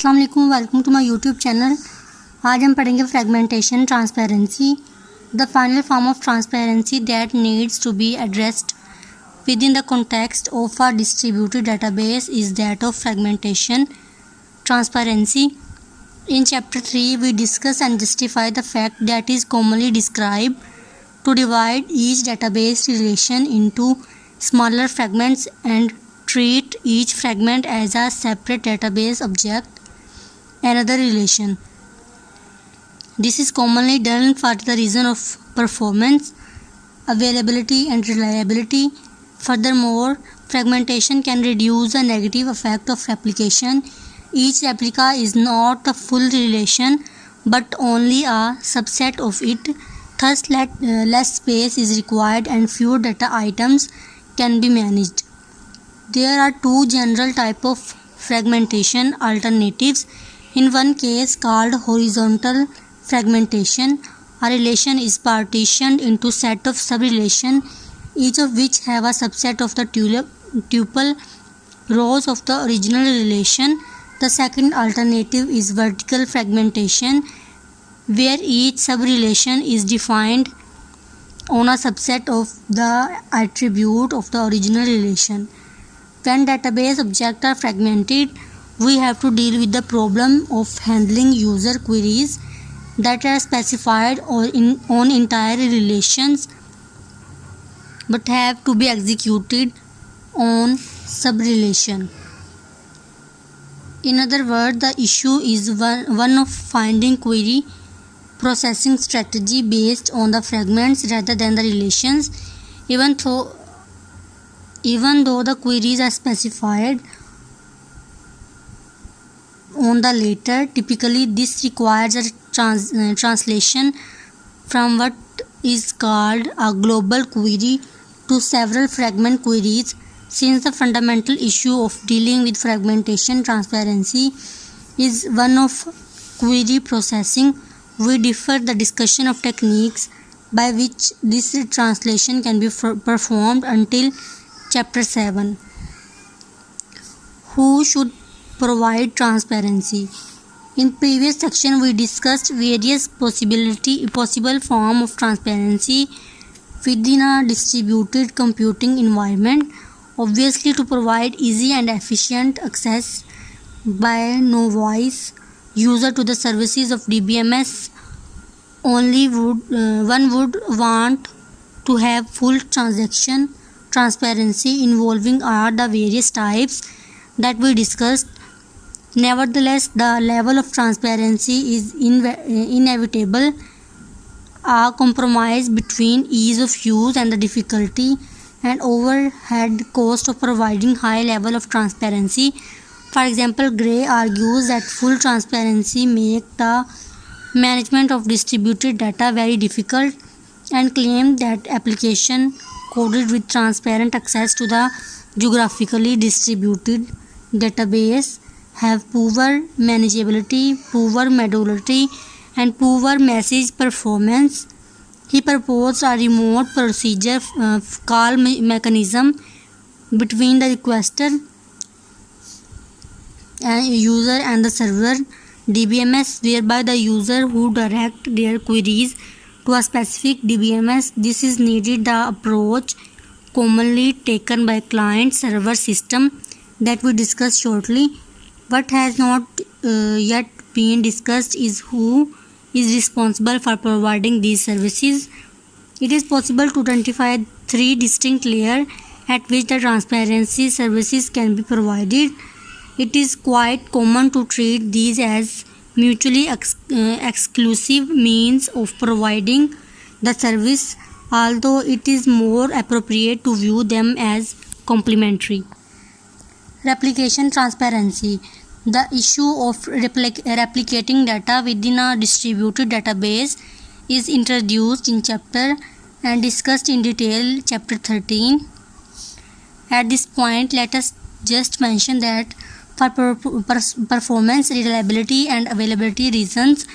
अस्सलाम वालेकुम, welcome to my YouTube channel. आज हम पढ़ेंगे fragmentation transparency, the final form of transparency that needs to be addressed within the context of a distributed database is that of fragmentation transparency. In chapter 3 we discuss and justify the fact that is commonly described to divide each database relation into smaller fragments and treat each fragment as a separate database object, another relation. This is commonly done for the reason of performance, availability and reliability. Furthermore, fragmentation can reduce the negative effect of replication. Each replica is not the full relation but only a subset of it. Thus, less space is required and fewer data items can be managed. There are two general types of fragmentation alternatives. In one case, called horizontal fragmentation, a relation is partitioned into set of sub-relations, each of which have a subset of the tuple rows of the original relation. The second alternative is vertical fragmentation, where each sub-relation is defined on a subset of the attribute of the original relation. When database objects are fragmented, we have to deal with the problem of handling user queries that are specified on entire relations but have to be executed on sub-relation. In other words, the issue is one of finding query processing strategy based on the fragments rather than the relations. Even though the queries are specified on the latter, typically this requires a translation from what is called a global query to several fragment queries. Since the fundamental issue of dealing with fragmentation transparency is one of query processing, we defer the discussion of techniques by which this translation can be performed until chapter 7. Who should provide transparency? In previous section we discussed various possible form of transparency within a distributed computing environment. Obviously, to provide easy and efficient access by novice user to the services of DBMS, one would want to have full transaction transparency involving all the various types that we discussed. Nevertheless, the level of transparency is inevitable, a compromise between ease of use and the difficulty and overhead cost of providing high level of transparency. For example, Gray argues that full transparency makes the management of distributed data very difficult and claims that applications coded with transparent access to the geographically distributed database have poor manageability, poor modularity, and poor message performance. He proposed a remote procedure call mechanism between the requester and user and the server DBMS, whereby the user who direct their queries to a specific DBMS. This is needed the approach commonly taken by client-server system that we discuss shortly. What has not yet been discussed is who is responsible for providing these services. It is possible to identify 3 distinct layers at which the transparency services can be provided. It is quite common to treat these as mutually exclusive means of providing the service, although it is more appropriate to view them as complementary. Replication transparency. The issue of replicating data within a distributed database is introduced in chapter and discussed in detail chapter 13. At this point, let us just mention that for performance, reliability and availability reasons,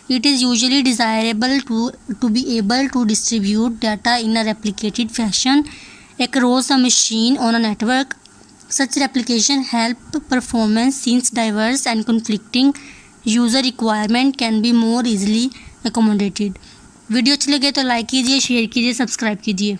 it is usually desirable to be able to distribute data in a replicated fashion across a machine on a network. Such replication help performance since diverse and conflicting user requirement can be more easily accommodated. Video अच्छी लगे तो like कीजिए, share कीजिए, subscribe कीजिए.